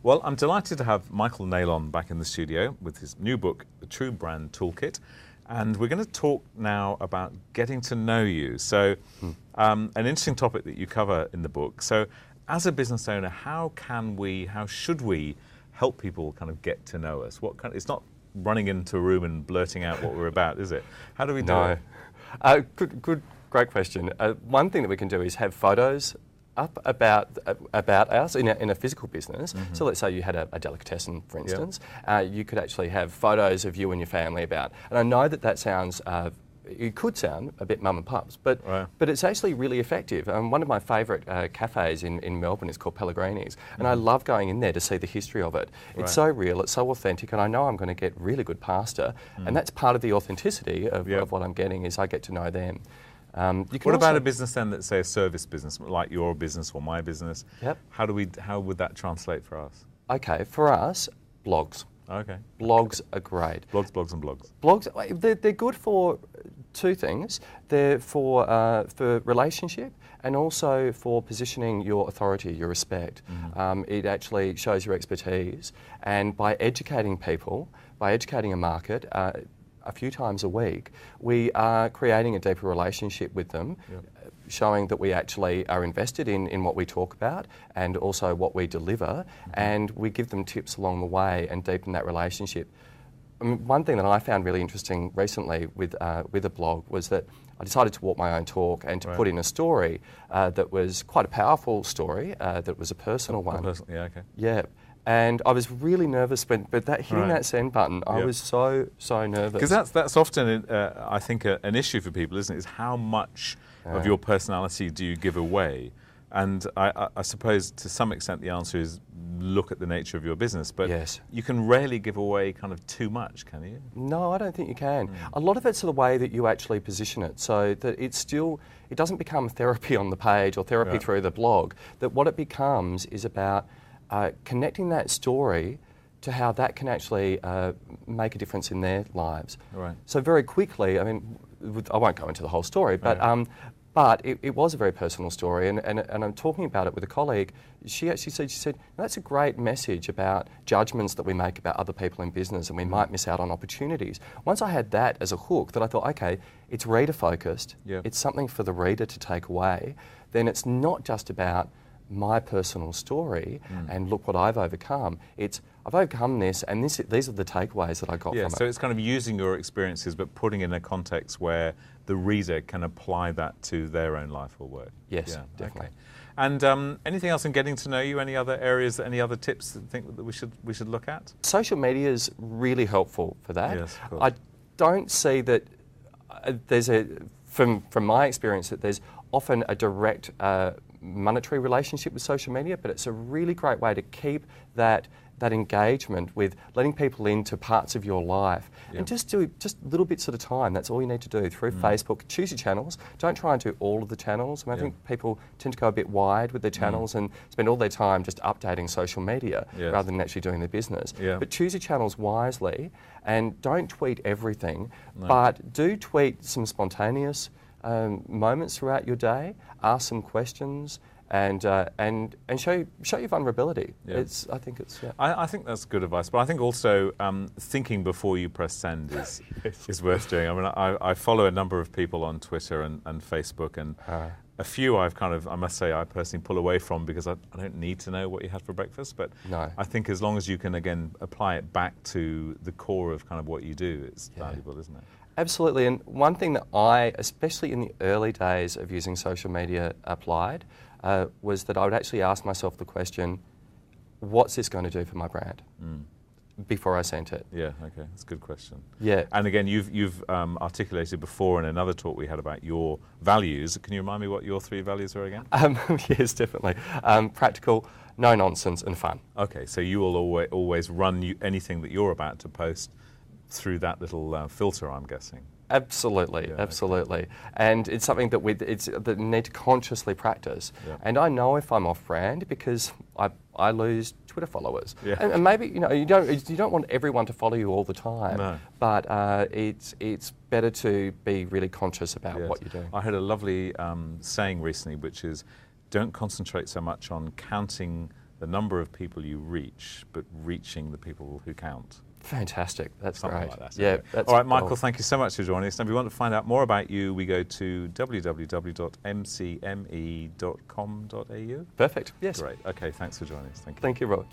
Well, I'm delighted to have Michael Nailon back in the studio with his new book, The True Brand Toolkit. And we're going to talk now about getting to know you. So an interesting topic that you cover in the book. So as a business owner, how should we help people kind of get to know us? It's not running into a room and blurting out what we're about, is it? How do we do it? Great question. One thing that we can do is have photos up about us in a physical business. Mm-hmm. So let's say you had a delicatessen, for instance. Yep. You could actually have photos of you and your family about. And I know that sounds, it could sound a bit mum and pups, but it's actually really effective. One of my favourite cafes in Melbourne is called Pellegrini's, and I love going in there to see the history of it. It's so real, it's so authentic, and I know I'm going to get really good pasta, and that's part of the authenticity of what I'm getting, is I get to know them. What about a business then that's, say, a service business, like your business or my business? Yep. How would that translate for us? Okay, for us, blogs. Okay. Blogs are great. Blogs and blogs. Blogs, they're good for two things. They're for relationship and also for positioning your authority, your respect. Mm-hmm. It actually shows your expertise. And by educating people, by educating a market, a few times a week, we are creating a deeper relationship with them, showing that we actually are invested in what we talk about and also what we deliver, and we give them tips along the way and deepen that relationship. One thing that I found really interesting recently with a blog was that I decided to walk my own talk and to put in a story that was quite a powerful story, that was a personal one. Yeah, okay. Yeah. And I was really nervous, but hitting that send button, I was so nervous. Because that's often, I think, an issue for people, isn't it? Is how much of your personality do you give away? And I suppose to some extent the answer is look at the nature of your business. But you can rarely give away kind of too much, can you? No, I don't think you can. A lot of it's the way that you actually position it, so that it doesn't become therapy on the page or therapy through the blog. That what it becomes is about connecting that story to how that can actually make a difference in their lives. Right. So very quickly, I mean, I won't go into the whole story, but it was a very personal story, and I'm talking about it with a colleague. She actually said, that's a great message about judgments that we make about other people in business, and we might miss out on opportunities. Once I had that as a hook, that I thought, okay, it's reader focused, it's something for the reader to take away, then it's not just about my personal story and look what I've overcome. It's I've overcome this, and these are the takeaways that I got from it. So it's kind of using your experiences but putting in a context where the reader can apply that to their own life or work. Yes, definitely. Okay. And anything else in getting to know you? Any other areas, any other tips that you think that we should look at? Social media is really helpful for that. Yes, of course. I don't see that from my experience, that there's often a direct monetary relationship with social media, but it's a really great way to keep that engagement with letting people into parts of your life and just do little bits at a time. That's all you need to do through Facebook. Choose your channels. Don't try and do all of the channels. I think people tend to go a bit wide with their channels and spend all their time just updating social media rather than actually doing their business. But choose your channels wisely and don't tweet everything, but do tweet some spontaneous moments throughout your day. Ask some questions and show your vulnerability. I think that's good advice, but I think also thinking before you press send is worth doing. I mean, I follow a number of people on Twitter and Facebook, and a few I must say I personally pull away from because I don't need to know what you had for breakfast. But I think as long as you can again apply it back to the core of kind of what you do, it's valuable, isn't it? Absolutely, and one thing that I, especially in the early days of using social media, applied was that I would actually ask myself the question, what's this going to do for my brand? Before I sent it. Yeah, okay, that's a good question. Yeah. And again, you've articulated before in another talk we had about your values. Can you remind me what your 3 values are again? Yes, definitely. Practical, no nonsense, and fun. Okay, so you will always run anything that you're about to post through that little filter, I'm guessing. Absolutely, absolutely. Okay. And it's something that we need to consciously practice. Yeah. And I know if I'm off brand because I lose Twitter followers. Yeah. And maybe you don't want everyone to follow you all the time. No. But it's better to be really conscious about what you're doing. I heard a lovely saying recently, which is, don't concentrate so much on counting the number of people you reach, but reaching the people who count. Fantastic. That's Something great. like that. Yeah. Anyway. That's all right, Michael, gold. thank you so much for joining us. And if we want to find out more about you, we go to www.mcme.com.au. Perfect. Yes. Great. Okay, thanks for joining us. Thank you. Thank you, Robert.